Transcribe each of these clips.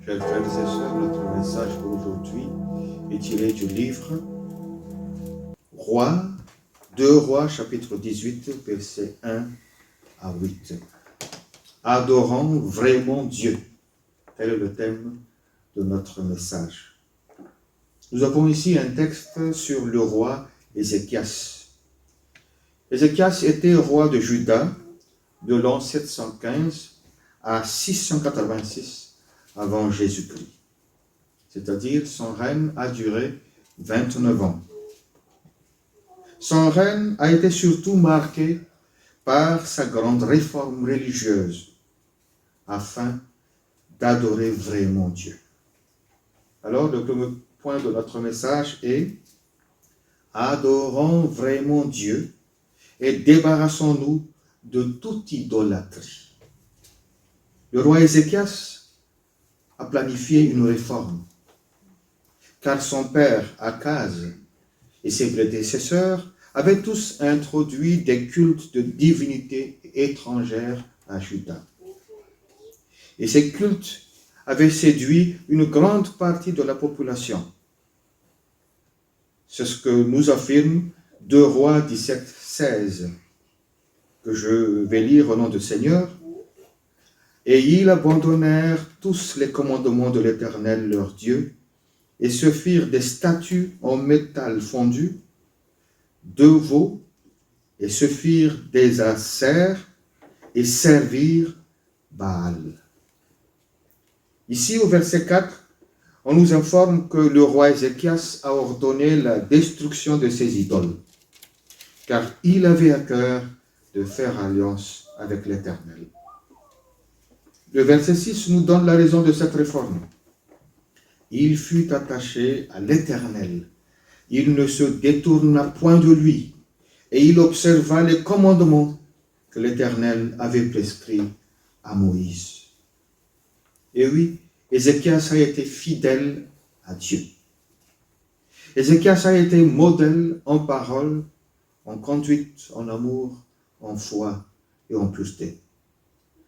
Chers frères et sœurs, notre message pour aujourd'hui est tiré du livre Rois, 2 Rois, chapitre 18, versets 1 à 8. Adorant vraiment Dieu. Tel est le thème de notre message. Nous avons ici un texte sur le roi Ézéchias. Ézéchias était roi de Juda de l'an 715 à 686 avant Jésus-Christ. C'est-à-dire son règne a duré 29 ans. Son règne a été surtout marqué par sa grande réforme religieuse afin d'adorer vraiment Dieu. Alors, le premier point de notre message est « Adorons vraiment Dieu et débarrassons-nous de toute idolâtrie ». Le roi Ézéchias a planifié une réforme, car son père Akaz et ses prédécesseurs avaient tous introduit des cultes de divinités étrangères à Juda. Et ces cultes avaient séduit une grande partie de la population. C'est ce que nous affirme 2 Rois 17, 16, que je vais lire au nom du Seigneur. Et ils abandonnèrent tous les commandements de l'Éternel leur Dieu, et se firent des statues en métal fondu, 2 veaux, et se firent des acères, et servirent Baal. Ici, au verset 4, on nous informe que le roi Ézéchias a ordonné la destruction de ces idoles, car il avait à cœur de faire alliance avec l'Éternel. Le verset 6 nous donne la raison de cette réforme. Il fut attaché à l'Éternel. Il ne se détourna point de lui, et il observa les commandements que l'Éternel avait prescrits à Moïse. Et oui, Ézéchias a été fidèle à Dieu. Ézéchias a été modèle en parole, en conduite, en amour, en foi et en pureté.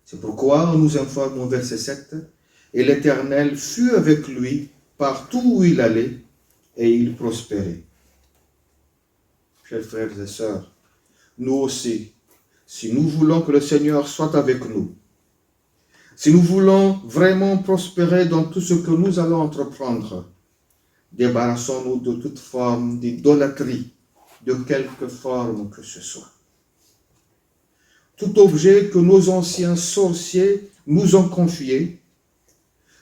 C'est pourquoi on nous informe au verset 7, « Et l'Éternel fut avec lui partout où il allait, et il prospérait. » Chers frères et sœurs, nous aussi, si nous voulons que le Seigneur soit avec nous, si nous voulons vraiment prospérer dans tout ce que nous allons entreprendre, débarrassons-nous de toute forme d'idolâtrie, de quelque forme que ce soit. Tout objet que nos anciens sorciers nous ont confié,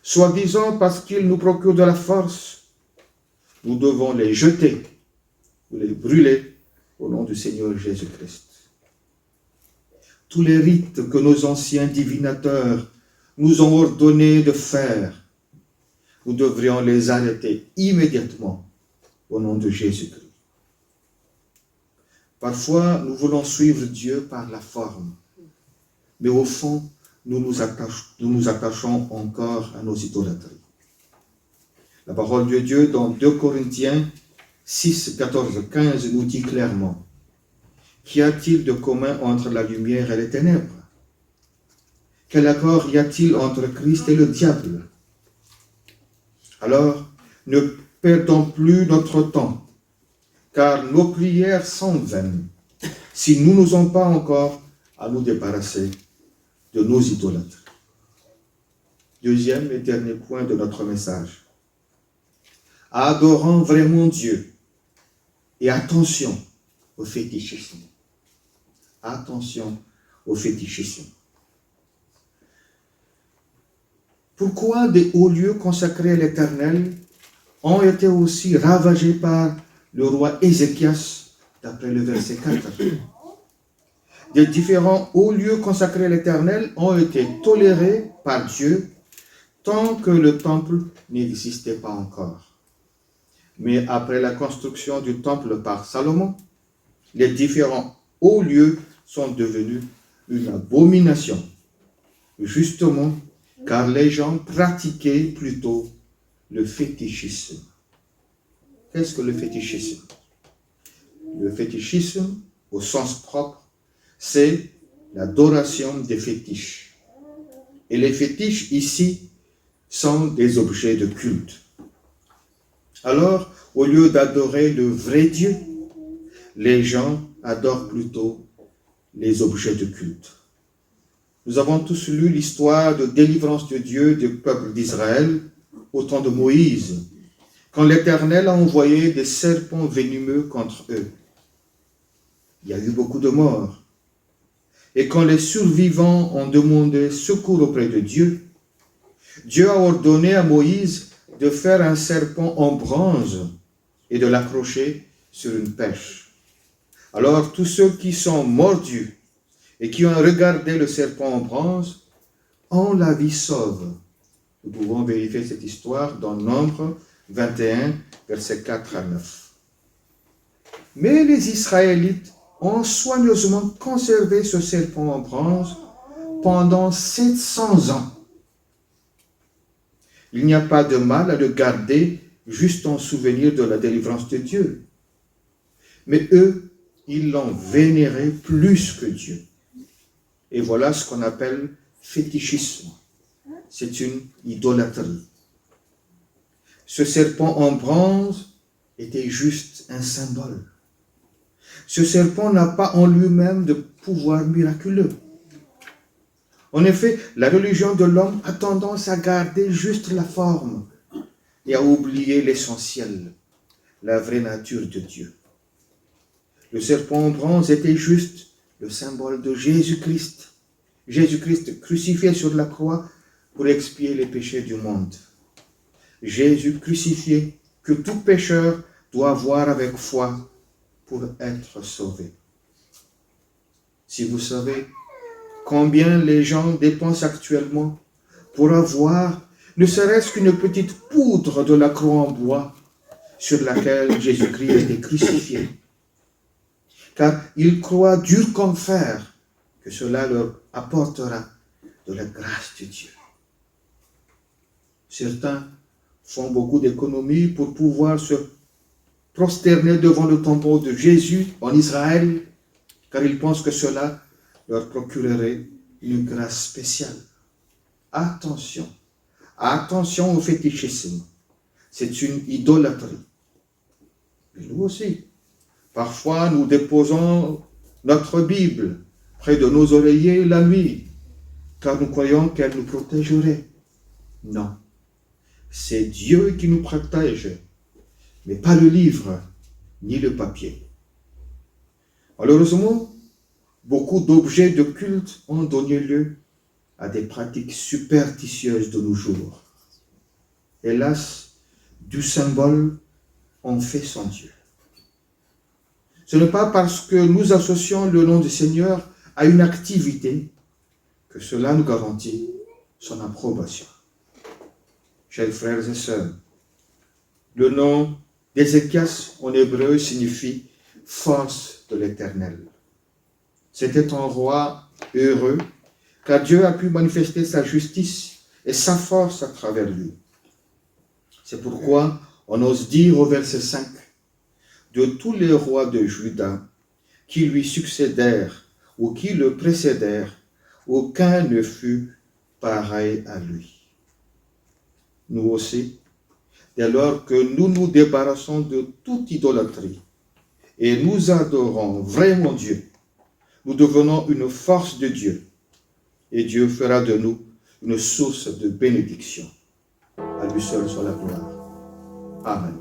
soi-disant parce qu'ils nous procurent de la force, nous devons les jeter ou les brûler au nom du Seigneur Jésus-Christ. Tous les rites que nos anciens divinateurs nous ont ordonné de faire, nous devrions les arrêter immédiatement au nom de Jésus-Christ. Parfois, nous voulons suivre Dieu par la forme, mais au fond, nous nous attachons encore à nos idolâtries. La parole de Dieu dans 2 Corinthiens 6, 14, 15 nous dit clairement, « Qu'y a-t-il de commun entre la lumière et les ténèbres? Quel accord y a-t-il entre Christ et le diable? Alors, ne perdons plus notre temps, car nos prières sont vaines, si nous n'osons pas encore à nous débarrasser de nos idolâtres. » Deuxième et dernier point de notre message. Adorons vraiment Dieu et attention au fétichisme. Attention au fétichisme. Pourquoi des hauts lieux consacrés à l'Éternel ont été aussi ravagés par le roi Ézéchias, d'après le verset 4. Des différents hauts lieux consacrés à l'Éternel ont été tolérés par Dieu tant que le temple n'existait pas encore. Mais après la construction du temple par Salomon, les différents hauts lieux sont devenus une abomination, justement car les gens pratiquaient plutôt le fétichisme. Qu'est-ce que le fétichisme? Le fétichisme, au sens propre, c'est l'adoration des fétiches. Et les fétiches ici sont des objets de culte. Alors, au lieu d'adorer le vrai Dieu, les gens adorent plutôt les objets de culte. Nous avons tous lu l'histoire de délivrance de Dieu du peuple d'Israël au temps de Moïse, quand l'Éternel a envoyé des serpents venimeux contre eux. Il y a eu beaucoup de morts. Et quand les survivants ont demandé secours auprès de Dieu, Dieu a ordonné à Moïse de faire un serpent en bronze et de l'accrocher sur une perche. Alors tous ceux qui sont mordus et qui ont regardé le serpent en bronze ont la vie sauve. Nous pouvons vérifier cette histoire dans Nombre 21, versets 4 à 9. Mais les Israélites ont soigneusement conservé ce serpent en bronze pendant 700 ans. Il n'y a pas de mal à le garder juste en souvenir de la délivrance de Dieu. Mais eux, ils l'ont vénéré plus que Dieu. Et voilà ce qu'on appelle fétichisme. C'est une idolâtrie. Ce serpent en bronze était juste un symbole. Ce serpent n'a pas en lui-même de pouvoir miraculeux. En effet, la religion de l'homme a tendance à garder juste la forme et à oublier l'essentiel, la vraie nature de Dieu. Le serpent en bronze était juste le symbole de Jésus-Christ. Jésus-Christ crucifié sur la croix pour expier les péchés du monde. Jésus crucifié que tout pécheur doit voir avec foi pour être sauvé. Si vous savez combien les gens dépensent actuellement pour avoir ne serait-ce qu'une petite poudre de la croix en bois sur laquelle Jésus-Christ a été crucifié. Car ils croient dur comme fer que cela leur apportera de la grâce de Dieu. Certains font beaucoup d'économies pour pouvoir se prosterner devant le tombeau de Jésus en Israël, car ils pensent que cela leur procurerait une grâce spéciale. Attention, attention au fétichisme. C'est une idolâtrie. Mais nous aussi, parfois nous déposons notre Bible près de nos oreillers la nuit, car nous croyons qu'elle nous protégerait. Non, c'est Dieu qui nous protège, mais pas le livre, ni le papier. Malheureusement, beaucoup d'objets de culte ont donné lieu à des pratiques superstitieuses de nos jours. Hélas, du symbole, on fait son Dieu. Ce n'est pas parce que nous associons le nom du Seigneur à une activité que cela nous garantit son approbation. Chers frères et sœurs, le nom d'Ézéchias en hébreu signifie « force de l'Éternel ». C'était un roi heureux, car Dieu a pu manifester sa justice et sa force à travers lui. C'est pourquoi on ose dire au verset 5, « De tous les rois de Juda qui lui succédèrent ou qui le précédèrent, aucun ne fut pareil à lui. » Nous aussi, dès lors que nous nous débarrassons de toute idolâtrie et nous adorons vraiment Dieu, nous devenons une force de Dieu et Dieu fera de nous une source de bénédiction. À lui seul soit la gloire. Amen.